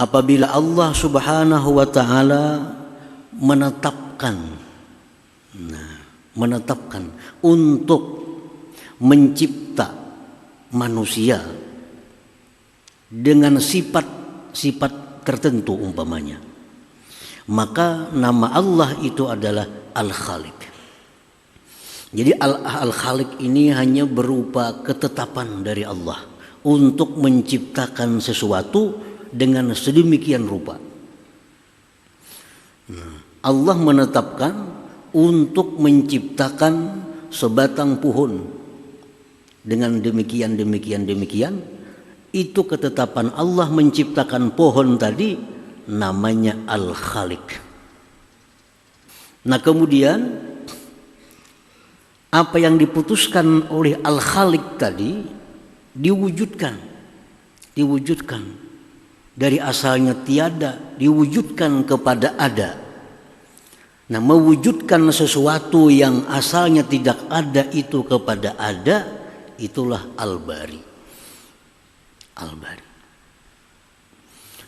apabila Allah Subhanahu wa taala menetapkan untuk mencipta manusia dengan sifat tertentu umpamanya, maka nama Allah itu adalah Al-Khaliq. Jadi Al-Khaliq ini hanya berupa ketetapan dari Allah untuk menciptakan sesuatu dengan sedemikian rupa. Allah menetapkan untuk menciptakan sebatang pohon dengan demikian, itu ketetapan Allah menciptakan pohon tadi namanya Al-Khaliq. Nah kemudian apa yang diputuskan oleh Al-Khaliq tadi diwujudkan dari asalnya tiada diwujudkan kepada ada. Nah mewujudkan sesuatu yang asalnya tidak ada itu kepada ada, itulah Al-Bari.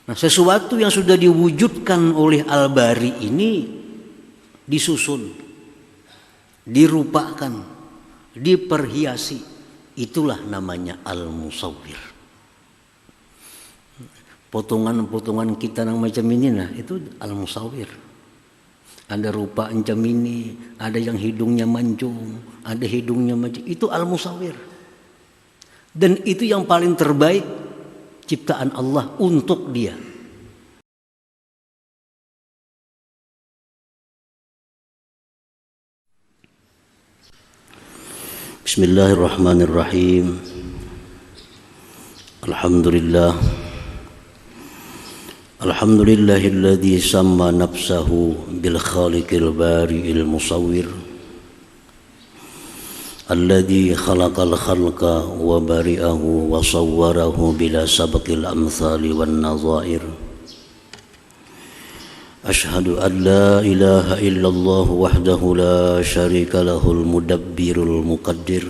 Nah sesuatu yang sudah diwujudkan oleh Al-Bari ini disusun, dirupakan, diperhiasi, itulah namanya Al-Musawwir. Potongan-potongan kita yang macam ini, nah itu Al-Musawwir. Ada rupa macam ini, ada yang hidungnya mancung, ada hidungnya macam itu Al-Musawwir. Dan itu yang paling terbaik ciptaan Allah untuk dia. Bismillahirrahmanirrahim. Alhamdulillahilladzi samma nafsahu bil khaliqil bari'il musawwir alladzi khalaqal khalqa wa bari'ahu wa sawwarahu bila sabqil amthali wan nadha'ir. Ashhadu an la ilaha illallah wahdahu la syarika lahul mudabbirul muqaddir.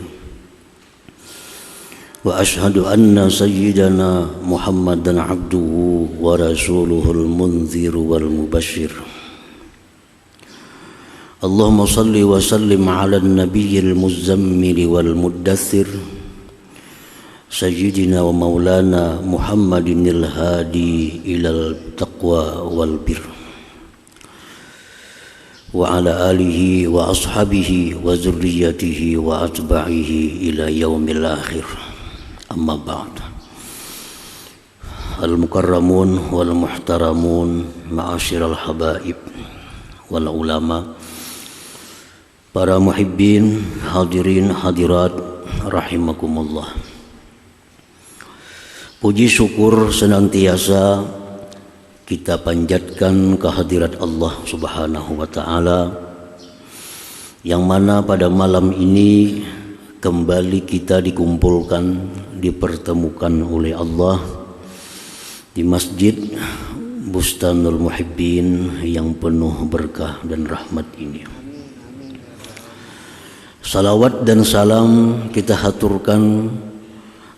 Wa ashhadu anna sayyidana Muhammadan abduhu wa rasuluhul munziru wal mubashshir. Allahumma salli wa sallim ala nabiyyil muzammil wal muddathir sayyidina wa maulana Muhammadinil hadi ilal taqwa wal bir. Wa ala alihi wa ashabihi wa zurriyatihi wa atba'ihi ila yaumil akhir. Amma ba'd. Al-mukarramun wal muhtaramun ma'asyiral habaib wal ulama, para muhibbin, hadirin hadirat rahimakumullah. Puji syukur senantiasa kita panjatkan kehadirat Allah Subhanahu wa taala, yang mana pada malam ini kembali kita dikumpulkan, dipertemukan oleh Allah di Masjid Bustanul Muhibbin yang penuh berkah dan rahmat ini. Salawat dan salam kita haturkan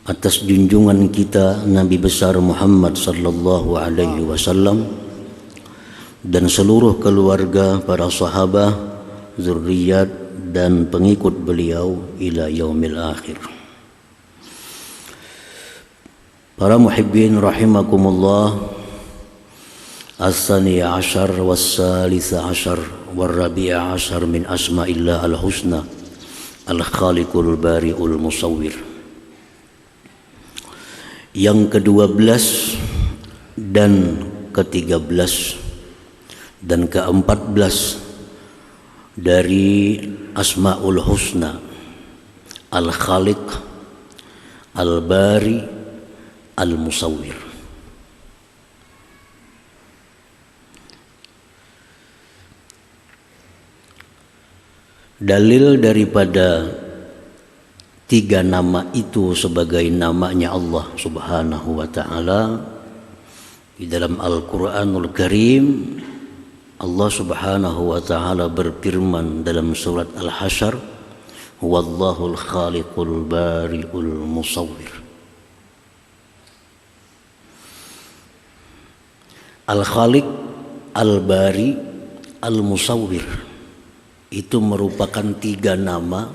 atas junjungan kita Nabi besar Muhammad sallallahu alaihi wasallam dan seluruh keluarga, para sahabat, zuriat dan pengikut beliau ila yaumil akhir. Para muhibbin rahimakumullah, as-sani ashar was-salisa ashar war-rabi'a ashar min asma'illah al-husna al-khaliqul bari'ul musawwir. Yang ke-12 dan ke-13 dan ke-14 dari Asma'ul Husna, Al-Khaliq, Al-Bari, Al-Musawwir. Dalil daripada tiga nama itu sebagai namanya Allah Subhanahu wa ta'ala di dalam Al-Quranul Karim, Allah Subhanahu wa ta'ala berfirman dalam surat Al-Hasyr, Wallahul khaliqul bari'ul musawwir. Al-Khaliq, Al-Bari, Al-Musawwir. Itu merupakan 3 nama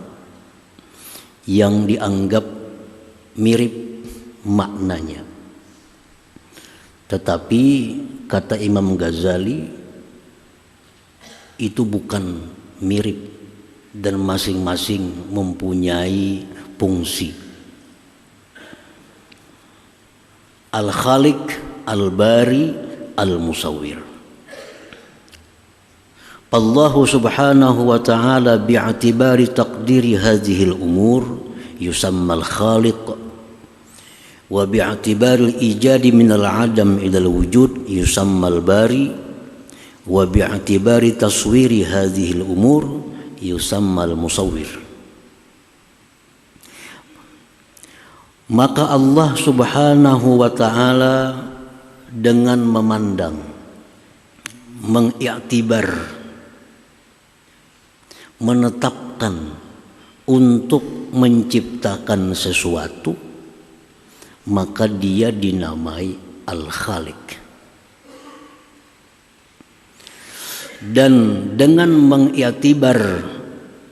yang dianggap mirip maknanya. Tetapi kata Imam Ghazali itu bukan mirip dan masing-masing mempunyai fungsi. Al-Khaliq, Al-Bari, Al-Musawwir. Allah subhanahu wa ta'ala bi'atibari taqdiri hadhil umur yusamma al-khaliq wa bi'atibari al-ijadi min al-adam ila al-wujud yusamma al-bari wa bi'atibari taswiri hadhil umur yusamma al-musawwir. Maka Allah subhanahu wa ta'ala dengan memandang, mengiktibar, menetapkan untuk menciptakan sesuatu, maka dia dinamai Al-Khaliq. Dan dengan mengiktibar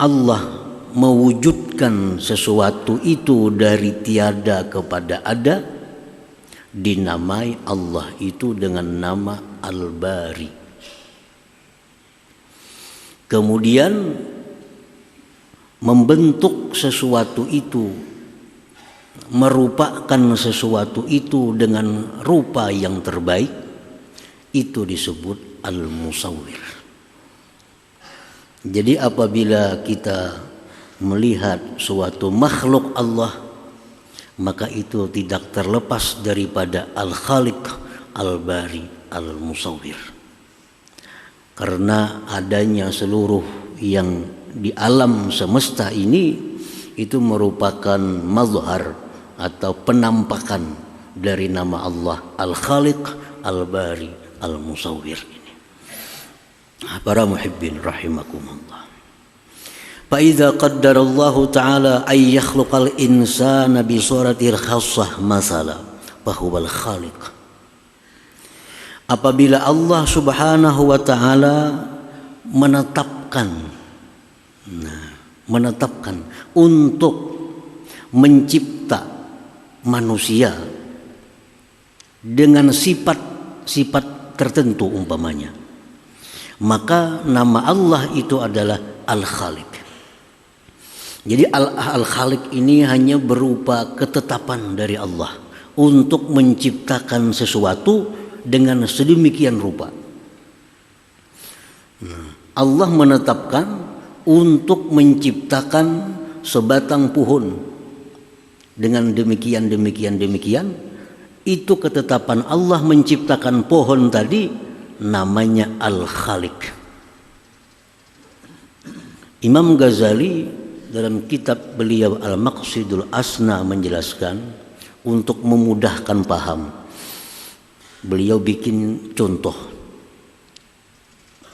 Allah mewujudkan sesuatu itu dari tiada kepada ada, dinamai Allah itu dengan nama Al-Bari. Kemudian membentuk sesuatu itu, merupakan sesuatu itu dengan rupa yang terbaik, itu disebut Al-Musawwir. Jadi apabila kita melihat suatu makhluk Allah, maka itu tidak terlepas daripada Al-Khaliq, Al-Bari, Al-Musawwir. Karena adanya seluruh yang di alam semesta ini itu merupakan mazhar atau penampakan dari nama Allah Al-Khaliq, Al-Bari, Al-Musawwir ini. Para muhibbin rahimakumullah. Fa idza qaddara Allah taala ay yakhluqal insana bi suratil khassah masala fa huwal khaliq. Apabila Allah subhanahu wa ta'ala menetapkan untuk mencipta manusia dengan sifat-sifat tertentu umpamanya, maka nama Allah itu adalah Al-Khaliq. Jadi Al-Khaliq ini hanya berupa ketetapan dari Allah untuk menciptakan sesuatu dengan sedemikian rupa. Allah menetapkan untuk menciptakan sebatang pohon dengan demikian, itu ketetapan Allah menciptakan pohon tadi, namanya Al-Khaliq. Imam Ghazali dalam kitab beliau Al-Maqsidul Asna menjelaskan, untuk memudahkan paham, beliau bikin contoh.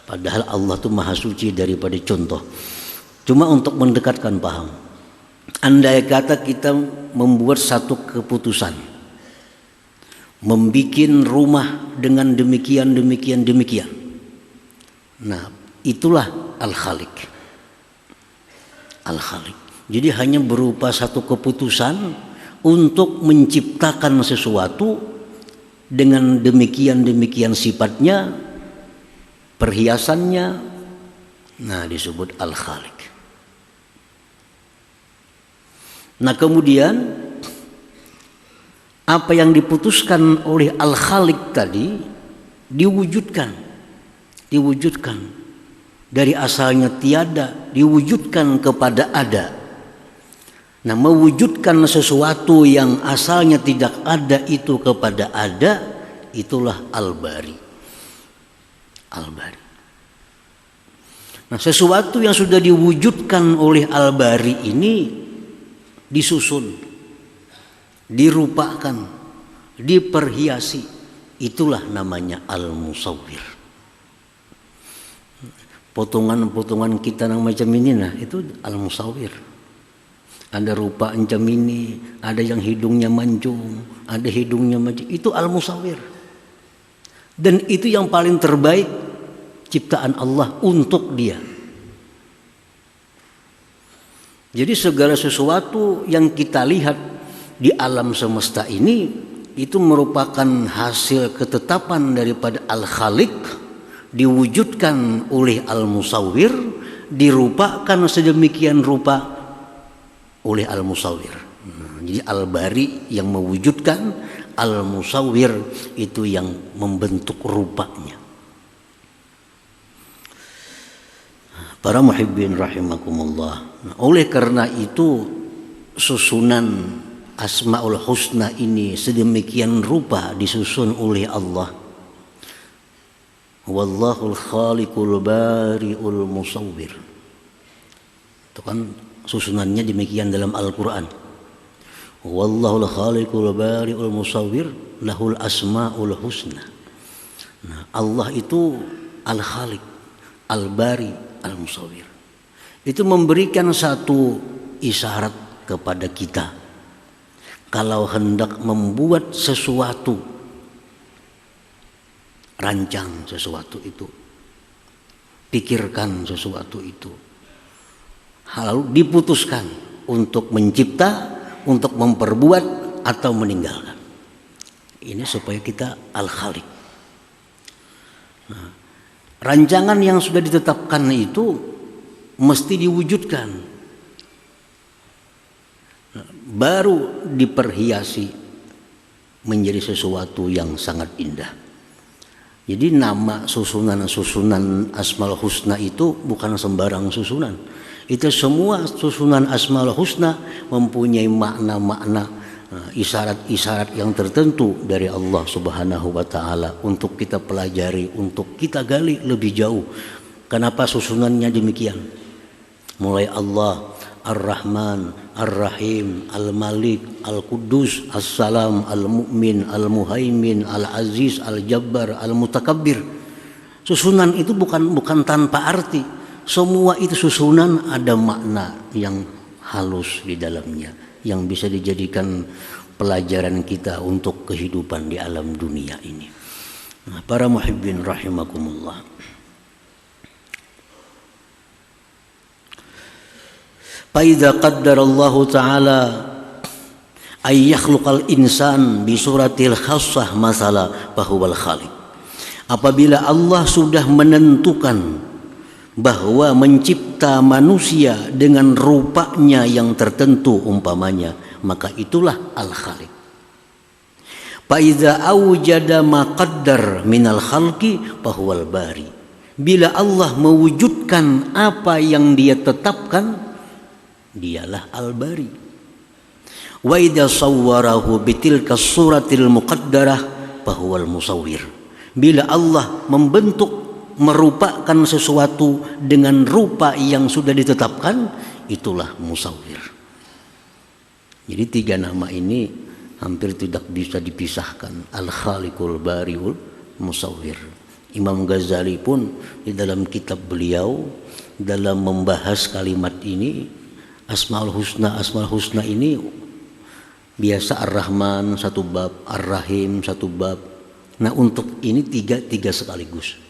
Padahal Allah itu maha suci daripada contoh. Cuma untuk mendekatkan paham. Andai kata kita membuat satu keputusan, membikin rumah dengan demikian. Nah, itulah Al-Khaliq. Al-Khaliq. Jadi hanya berupa satu keputusan untuk menciptakan sesuatu dengan demikian sifatnya, perhiasannya, nah disebut Al-Khaliq. Nah kemudian apa yang diputuskan oleh Al-Khaliq tadi diwujudkan dari asalnya tiada, diwujudkan kepada ada. Nah, mewujudkan sesuatu yang asalnya tidak ada itu kepada ada, itulah Al-Bari. Al-Bari. Nah, sesuatu yang sudah diwujudkan oleh Al-Bari ini disusun, dirupakan, diperhiasi, itulah namanya Al-Musawwir. Potongan-potongan kita yang macam ini, nah itu Al-Musawwir. Ada rupa macam ini, ada yang hidungnya mancung, ada hidungnya macam itu Al-Musawwir. Dan itu yang paling terbaik ciptaan Allah untuk dia. Jadi segala sesuatu yang kita lihat di alam semesta ini itu merupakan hasil ketetapan daripada Al-Khaliq, diwujudkan oleh Al-Musawwir, dirupakan sedemikian rupa oleh Al-Musawwir. Jadi Al-Bari yang mewujudkan, Al-Musawwir itu yang membentuk rupanya. Para muhibbin rahimakumullah. Oleh karena itu susunan Asmaul Husna ini sedemikian rupa disusun oleh Allah. Wallahul khaliqul bari'ul musawwir. Itu kan susunannya demikian dalam Al-Qur'an. Wallahul khaliqul bari'ul musawwir lahul asmaul husna. Nah, Allah itu Al-Khaliq, Al-Bari, Al-Musawwir. Itu memberikan satu isyarat kepada kita. Kalau hendak membuat sesuatu, rancang sesuatu itu, pikirkan sesuatu itu, lalu diputuskan untuk mencipta, untuk memperbuat atau meninggalkan. Ini supaya kita Al-Khaliq. Nah, rancangan yang sudah ditetapkan itu mesti diwujudkan, baru diperhiasi menjadi sesuatu yang sangat indah. Jadi nama susunan Asmaul Husna itu bukan sembarang susunan. Itu semua susunan Asmaul Husna mempunyai makna-makna, isyarat-isyarat yang tertentu dari Allah Subhanahu wa taala untuk kita pelajari, untuk kita gali lebih jauh. Kenapa susunannya demikian? Mulai Allah Ar-Rahman, Ar-Rahim, Al-Malik, Al-Quddus, As-Salam, Al-Mu'min, Al-Muhaimin, Al-Aziz, Al-Jabbar, Al-Mutakabbir. Susunan itu bukan tanpa arti. Semua itu susunan ada makna yang halus di dalamnya, yang bisa dijadikan pelajaran kita untuk kehidupan di alam dunia ini. Nah, para muhibbin rahimakumullah. Faidza qaddarallahu ta'ala ay yakhluqal insan bi suratil khassah masala fahuwal khaliq. Apabila Allah sudah menentukan bahwa mencipta manusia dengan rupanya yang tertentu umpamanya, maka itulah Al-Khaliq. Fa idza awjada ma qaddar minal khalqi fahuwal bari. Bila Allah mewujudkan apa yang Dia tetapkan, Dialah Al-Bari. Wa idza sawwarahu bitilka suratil muqaddarah fahuwal musawwir. Bila Allah membentuk, merupakan sesuatu dengan rupa yang sudah ditetapkan, itulah musawwir. Jadi tiga nama ini hampir tidak bisa dipisahkan. Al-Khaliqul Bari'ul Musawwir. Imam Ghazali pun di dalam kitab beliau dalam membahas kalimat ini, Asmaul Husna ini biasa Ar-Rahman satu bab, Ar-Rahim satu bab. Nah, untuk ini tiga sekaligus.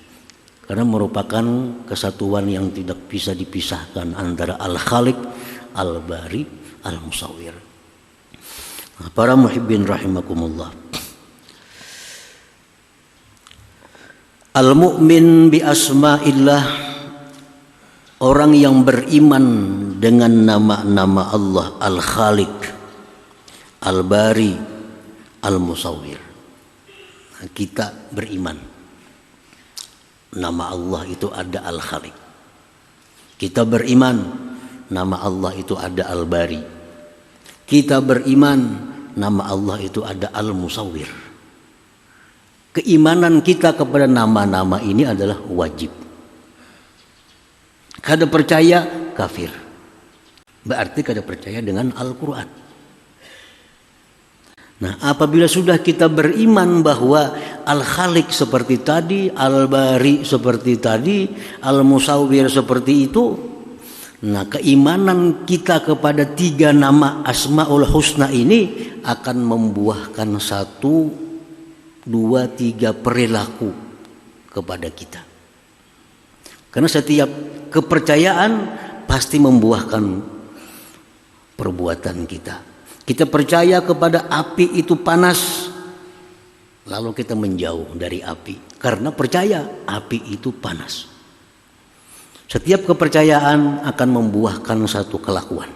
Karena merupakan kesatuan yang tidak bisa dipisahkan antara Al-Khaliq, Al-Bari, Al-Musawwir. Nah, para muhibbin rahimakumullah. Al-mu'min bi asma'illah, orang yang beriman dengan nama-nama Allah, Al-Khaliq, Al-Bari, Al-Musawwir. Nah, kita beriman nama Allah itu ada Al-Khaliq. Kita beriman nama Allah itu ada Al-Bari. Kita beriman nama Allah itu ada Al-Musawwir. Keimanan kita kepada nama-nama ini adalah wajib. Kada percaya kafir. Berarti kada percaya dengan Al-Quran. Nah, apabila sudah kita beriman bahwa Al-Khaliq seperti tadi, Al-Bari seperti tadi, Al-Musawwir seperti itu, nah keimanan kita kepada tiga nama Asmaul Husna ini akan membuahkan satu 2, 3 perilaku kepada kita. Karena setiap kepercayaan pasti membuahkan perbuatan kita. Kita percaya kepada api itu panas, lalu kita menjauh dari api karena percaya api itu panas. Setiap kepercayaan akan membuahkan satu kelakuan.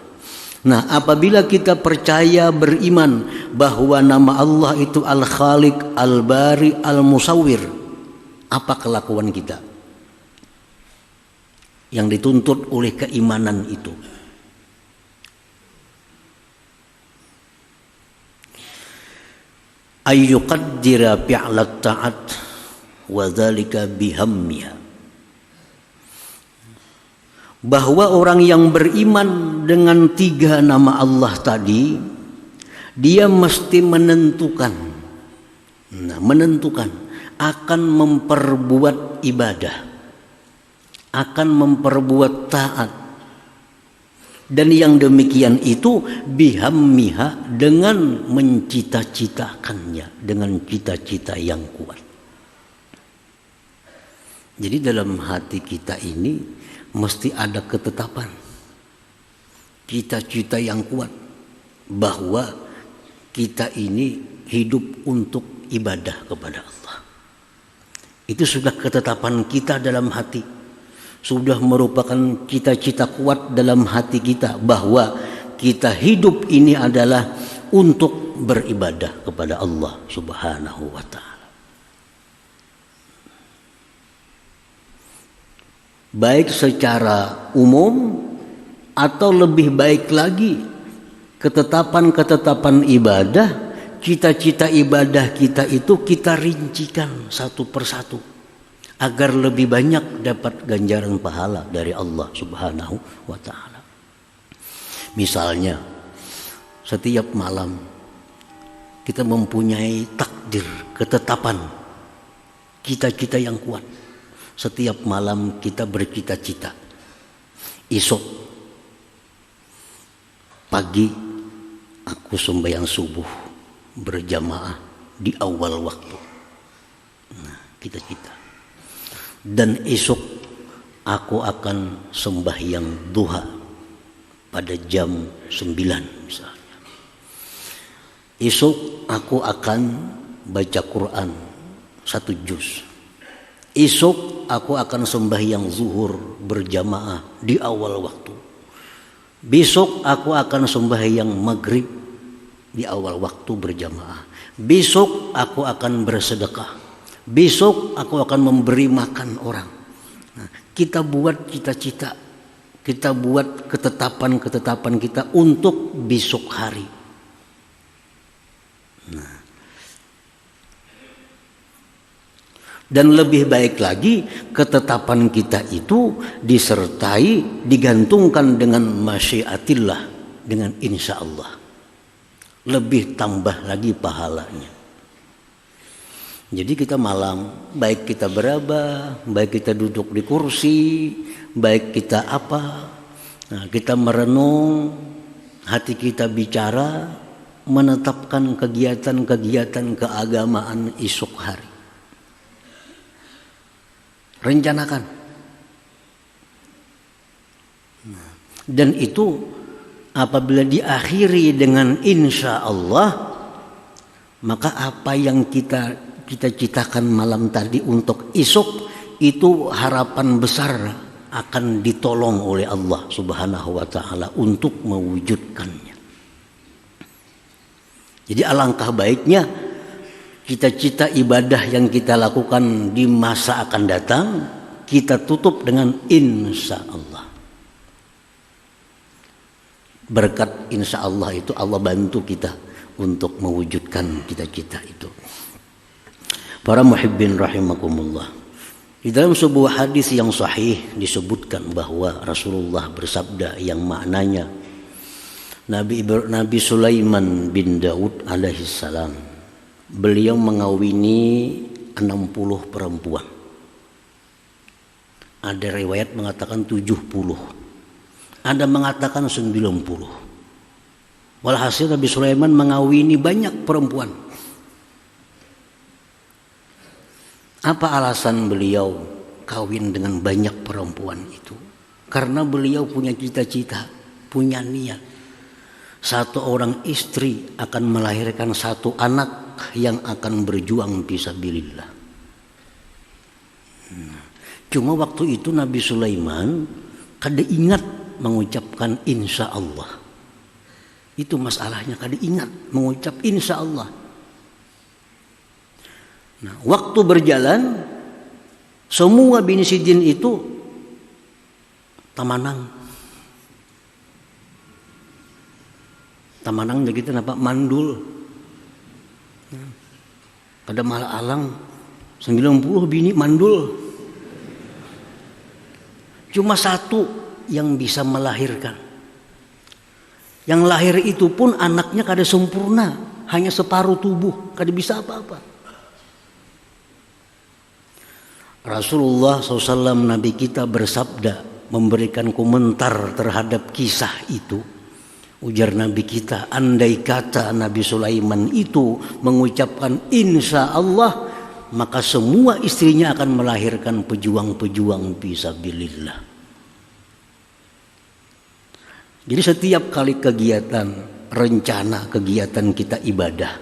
Nah, apabila kita percaya, beriman bahwa nama Allah itu Al-Khaliq, Al-Bari, Al-Musawwir, apa kelakuan kita yang dituntut oleh keimanan itu? Ayyuqaddira fi'lat ta'at wa dzalika bihammiha. Bahwa orang yang beriman dengan 3 nama Allah tadi, dia mesti menentukan akan memperbuat ibadah, akan memperbuat taat. Dan yang demikian itu bihammiha, dengan mencita-citakannya, dengan cita-cita yang kuat. Jadi dalam hati kita ini mesti ada ketetapan, cita-cita yang kuat bahwa kita ini hidup untuk ibadah kepada Allah. Itu sudah ketetapan kita dalam hati, sudah merupakan cita-cita kuat dalam hati kita bahwa kita hidup ini adalah untuk beribadah kepada Allah Subhanahu wa ta'ala. Baik secara umum atau lebih baik lagi ketetapan-ketetapan ibadah, cita-cita ibadah kita itu kita rincikan satu persatu agar lebih banyak dapat ganjaran pahala dari Allah Subhanahu wa ta'ala. Misalnya, setiap malam kita mempunyai takdir, ketetapan, cita-cita yang kuat. Setiap malam kita bercita-cita, esok pagi aku sembahyang subuh berjamaah di awal waktu. Nah, cita-cita. Dan esok aku akan sembahyang duha pada jam 9 misalnya. Esok aku akan baca Quran 1 juz. Esok aku akan sembahyang zuhur berjamaah di awal waktu. Besok aku akan sembahyang maghrib di awal waktu berjamaah. Besok aku akan bersedekah. Besok aku akan memberi makan orang. Nah, kita buat cita-cita, kita buat ketetapan-ketetapan kita untuk besok hari. Nah, dan lebih baik lagi ketetapan kita itu disertai, digantungkan dengan masyiatillah, dengan insya Allah. Lebih tambah lagi pahalanya. Jadi kita malam, baik kita beraba, baik kita duduk di kursi, baik kita apa, nah, kita merenung, hati kita bicara, menetapkan kegiatan-kegiatan keagamaan esok hari. Rencanakan. Dan itu apabila diakhiri dengan insya Allah, maka apa yang kita cita-citakan malam tadi untuk esok itu harapan besar akan ditolong oleh Allah Subhanahu wa ta'ala untuk mewujudkannya. Jadi alangkah baiknya cita-cita ibadah yang kita lakukan di masa akan datang kita tutup dengan insya Allah. Berkat insya Allah itu Allah bantu kita untuk mewujudkan cita-cita itu. Para muhibbin rahimakumullah. Di dalam sebuah hadis yang sahih disebutkan bahwa Rasulullah bersabda yang maknanya Nabi Sulaiman bin Daud alaihi salam, beliau mengawini 60 perempuan. Ada riwayat mengatakan 70. Ada mengatakan 90. Walhasil Nabi Sulaiman mengawini banyak perempuan. Apa alasan beliau kawin dengan banyak perempuan itu? Karena beliau punya cita-cita, punya niat. Satu orang istri akan melahirkan satu anak yang akan berjuang fisabilillah. Cuma waktu itu Nabi Sulaiman kada ingat mengucapkan insya Allah. Itu masalahnya, kada ingat mengucap insya Allah. Nah, waktu berjalan, semua bini sidin itu tamanang. Tamanang jadi kenapa mandul. Pada malah alang 90 bini mandul. Cuma satu yang bisa melahirkan. Yang lahir itu pun anaknya kada sempurna, hanya separuh tubuh, kada bisa apa-apa. Rasulullah SAW Nabi kita bersabda, memberikan komentar terhadap kisah itu. Ujar Nabi kita, andai kata Nabi Sulaiman itu mengucapkan insya Allah, maka semua istrinya akan melahirkan pejuang-pejuang fisabilillah. Jadi setiap kali kegiatan, rencana kegiatan kita ibadah,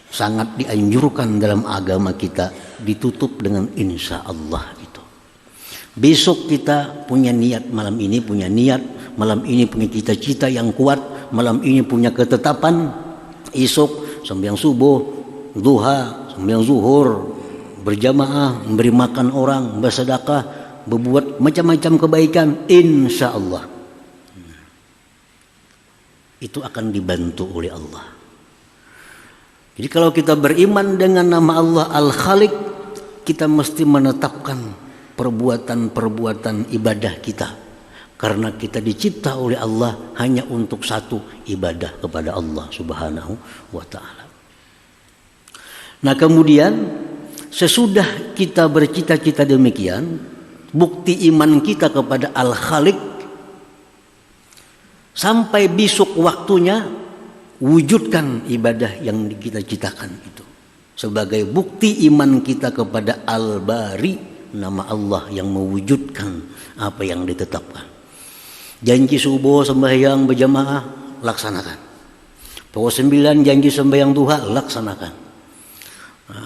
sangat dianjurkan dalam agama kita ditutup dengan insya Allah itu. Besok kita punya niat, malam ini punya niat, malam ini punya cita-cita yang kuat, malam ini punya ketetapan, esok sembahyang subuh, duha, sembahyang zuhur, berjamaah, memberi makan orang, bersedekah, berbuat macam-macam kebaikan, insya Allah. Itu akan dibantu oleh Allah. Jadi kalau kita beriman dengan nama Allah Al-Khaliq, kita mesti menetapkan perbuatan-perbuatan ibadah kita. Karena kita dicipta oleh Allah hanya untuk satu, ibadah kepada Allah Subhanahu wa ta'ala. Nah kemudian sesudah kita bercita-cita demikian, bukti iman kita kepada Al-Khaliq, sampai besok waktunya wujudkan ibadah yang kita citakan itu sebagai bukti iman kita kepada Al-Bari, nama Allah yang mewujudkan apa yang ditetapkan. Janji subuh sembahyang berjamaah, laksanakan. Pukul 9 janji sembahyang duha, laksanakan.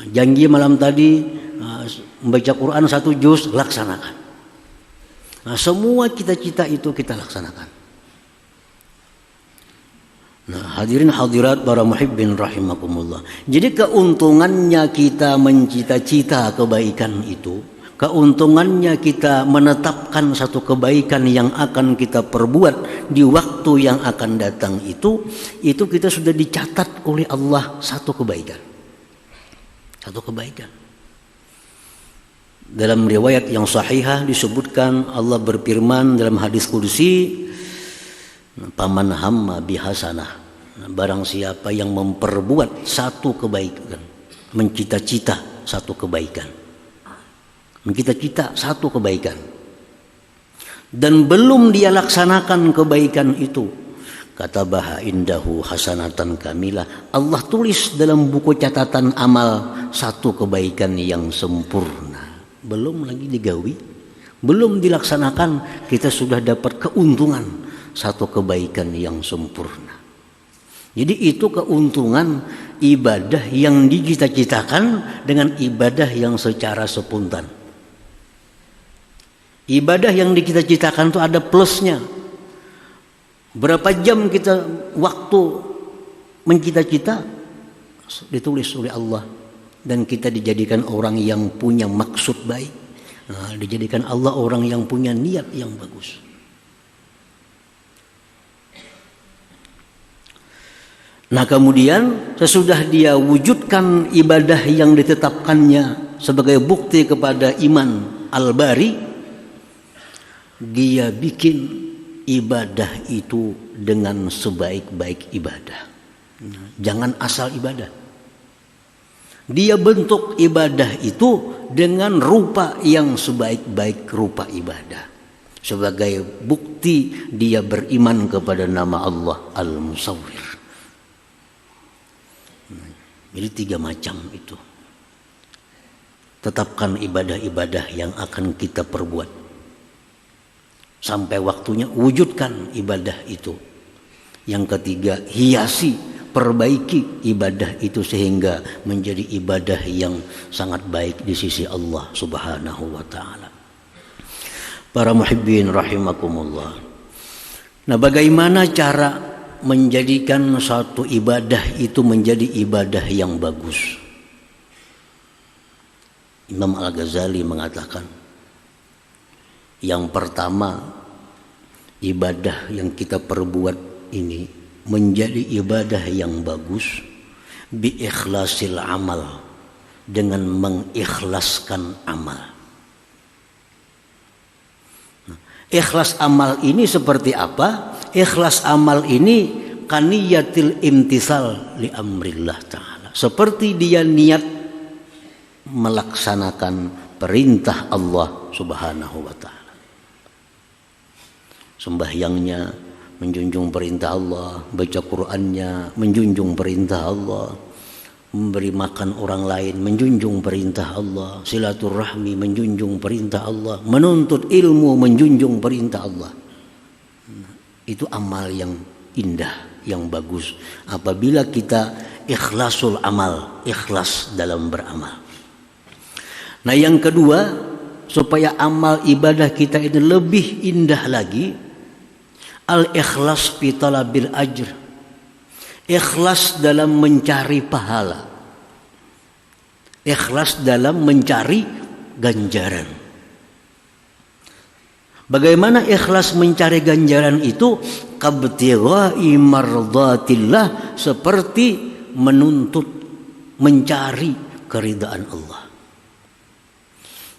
Janji malam tadi membaca Quran 1 juz, laksanakan. Nah, semua cita-cita itu kita laksanakan. Nah, hadirin hadirat para muhibbin rahimakumullah. Jadi keuntungannya kita mencita-cita kebaikan itu, keuntungannya kita menetapkan satu kebaikan yang akan kita perbuat di waktu yang akan datang itu kita sudah dicatat oleh Allah satu kebaikan. Satu kebaikan. Dalam riwayat yang sahihah disebutkan Allah berfirman dalam hadis qudsi, paman hamma bihasanah, barang siapa yang memperbuat satu kebaikan, mencita-cita satu kebaikan, mencita-cita satu kebaikan, dan belum dia laksanakan kebaikan itu, kata baha indahu hasanatan kamilah, Allah tulis dalam buku catatan amal satu kebaikan yang sempurna. Belum lagi digawi, belum dilaksanakan, kita sudah dapat keuntungan satu kebaikan yang sempurna. Jadi itu keuntungan ibadah yang dicita-citakan dengan ibadah yang secara spontan. Ibadah yang dicita-citakan itu ada plusnya. Berapa jam kita waktu mencita-cita ditulis oleh Allah, dan kita dijadikan orang yang punya maksud baik. Nah, dijadikan Allah orang yang punya niat yang bagus. Nah kemudian sesudah dia wujudkan ibadah yang ditetapkannya sebagai bukti kepada iman Al-Bari, dia bikin ibadah itu dengan sebaik-baik ibadah. Jangan asal ibadah. Dia bentuk ibadah itu dengan rupa yang sebaik-baik rupa ibadah, sebagai bukti dia beriman kepada nama Allah Al-Musawwir. Jadi 3 macam itu. Tetapkan ibadah-ibadah yang akan kita perbuat. Sampai waktunya wujudkan ibadah itu. Yang ketiga, hiasi, perbaiki ibadah itu sehingga menjadi ibadah yang sangat baik di sisi Allah Subhanahu wa taala. Para muhibbin rahimakumullah. Nah, bagaimana cara menjadikan suatu ibadah itu menjadi ibadah yang bagus? Imam Al-Ghazali mengatakan, yang pertama, ibadah yang kita perbuat ini menjadi ibadah yang bagus bi ikhlasil amal, dengan mengikhlaskan amal. Ikhlas amal ini seperti apa? Ikhlas amal ini kaniyatil imtisal li amrillah ta'ala. Seperti dia niat melaksanakan perintah Allah Subhanahu wa ta'ala. Sembahyangnya menjunjung perintah Allah, baca Qur'annya menjunjung perintah Allah, memberi makan orang lain menjunjung perintah Allah, silaturahmi menjunjung perintah Allah, menuntut ilmu menjunjung perintah Allah. Itu amal yang indah, yang bagus apabila kita ikhlasul amal, ikhlas dalam beramal. Nah, yang kedua, supaya amal ibadah kita ini lebih indah lagi, al-ikhlas fi talabil ajr. Ikhlas dalam mencari pahala. Ikhlas dalam mencari ganjaran. Bagaimana ikhlas mencari ganjaran itu? Kabtigha'i mardatillah, seperti menuntut, mencari keridaan Allah.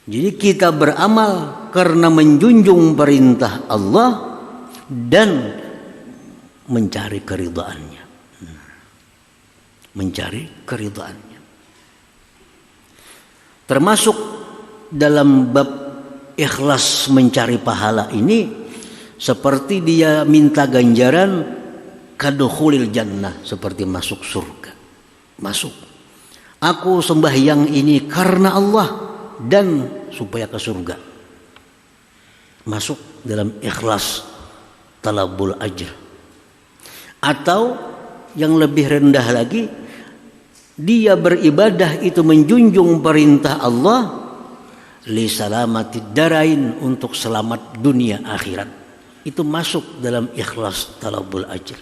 Jadi kita beramal karena menjunjung perintah Allah dan mencari keridaannya. Mencari keridaannya. Termasuk dalam bab ikhlas mencari pahala ini, seperti dia minta ganjaran kadukhulil jannah, seperti masuk surga. Masuk. Aku sembahyang ini karena Allah dan supaya ke surga. Masuk dalam ikhlas talabul ajr. Atau yang lebih rendah lagi, dia beribadah itu menjunjung perintah Allah li salamatid darain, untuk selamat dunia akhirat. Itu masuk dalam ikhlas talabul ajr.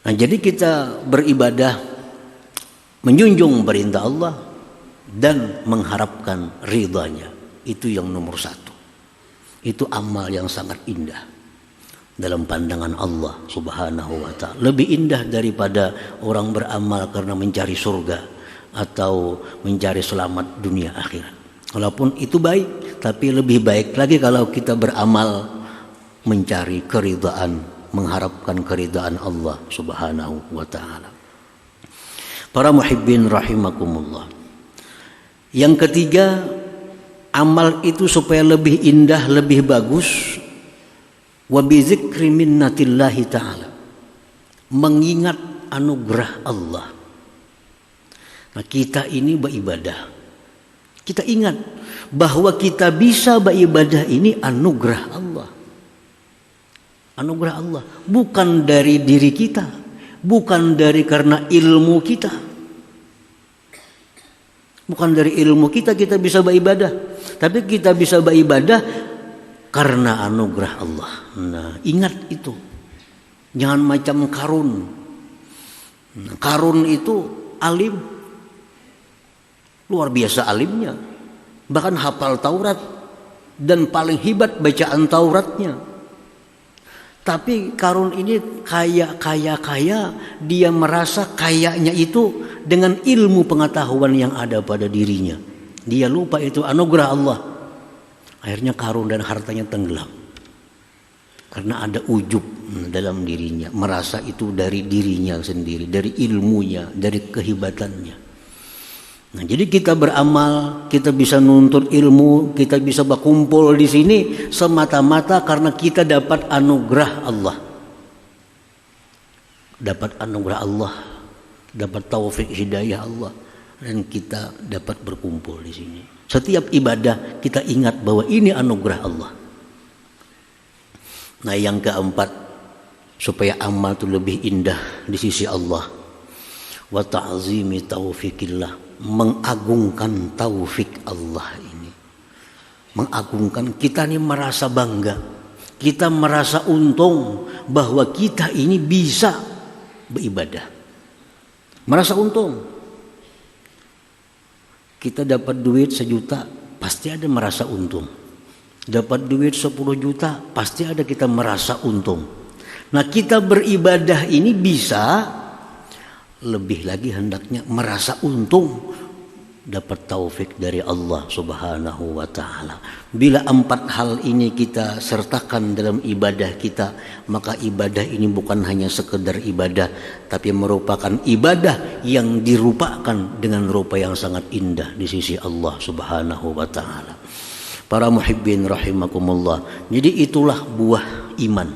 Nah, jadi kita beribadah menjunjung perintah Allah dan mengharapkan ridhanya. Itu yang nomor satu. Itu amal yang sangat indah dalam pandangan Allah Subhanahu wa ta'ala. Lebih indah daripada orang beramal karena mencari surga atau mencari selamat dunia akhirat. Walaupun itu baik, tapi lebih baik lagi kalau kita beramal mencari keridhaan, mengharapkan keridhaan Allah Subhanahu wa ta'ala. Para muhibbin rahimakumullah. Yang ketiga, amal itu supaya lebih indah, lebih bagus, wa bi dzikri minnatillahi ta'ala, mengingat anugerah Allah. Nah, kita ini beribadah, kita ingat bahwa kita bisa beribadah ini anugerah Allah. Anugerah Allah, bukan dari diri kita, bukan dari karena ilmu kita. Bukan dari ilmu kita bisa beribadah, tapi kita bisa beribadah karena anugerah Allah. Nah, ingat itu. Jangan macam Qarun. Nah, Qarun itu alim. Luar biasa alimnya. Bahkan hafal Taurat dan paling hebat bacaan Tauratnya. Tapi Qarun ini kaya, dia merasa kayanya itu dengan ilmu pengetahuan yang ada pada dirinya. Dia lupa itu anugerah Allah. Akhirnya Qarun dan hartanya tenggelam. Karena ada ujub dalam dirinya. Merasa itu dari dirinya sendiri, dari ilmunya, dari kehebatannya. Nah, jadi kita beramal, kita bisa nuntut ilmu, kita bisa berkumpul di sini semata-mata karena kita dapat anugerah Allah. Dapat anugerah Allah, dapat taufik hidayah Allah. dan kita dapat berkumpul di sini. Setiap ibadah kita ingat bahwa ini anugerah Allah. Nah, yang keempat, supaya amal itu lebih indah di sisi Allah, wa ta'zimi taufikillah, mengagungkan taufik Allah ini. Mengagungkan, kita ini merasa bangga, kita merasa untung bahwa kita ini bisa beribadah. Merasa untung. Kita dapat duit 1 juta, pasti ada merasa untung. Dapat duit 10 juta, pasti ada kita merasa untung. Nah, kita beribadah ini bisa lebih lagi hendaknya merasa untung, dapat taufik dari Allah Subhanahu wa ta'ala. Bila 4 hal ini kita sertakan dalam ibadah kita, maka ibadah ini bukan hanya sekedar ibadah, tapi merupakan ibadah yang dirupakan dengan rupa yang sangat indah di sisi Allah Subhanahu wa ta'ala. Para muhibbin rahimakumullah. Jadi itulah buah iman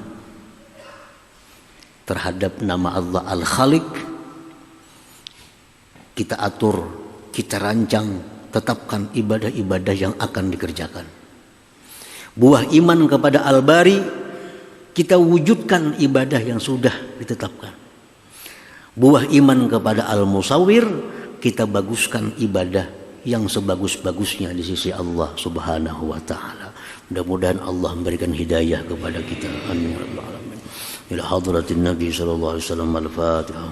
terhadap nama Allah Al-Khaliq. Kita atur, kita rancang, tetapkan ibadah-ibadah yang akan dikerjakan. Buah iman kepada Al-Bari, kita wujudkan ibadah yang sudah ditetapkan. Buah iman kepada Al-Musawwir, kita baguskan ibadah yang sebagus-bagusnya di sisi Allah Subhanahu wa ta'ala. Mudah-mudahan Allah memberikan hidayah kepada kita. Amin ya rabbal alamin. Ila hadratin Nabi sallallahu alaihi wasallam. Al-Fatihah.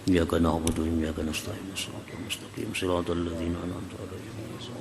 Iyyaka na'budu wa iyyaka nasta'in. Shiratal ladzina an'amta 'alaihim.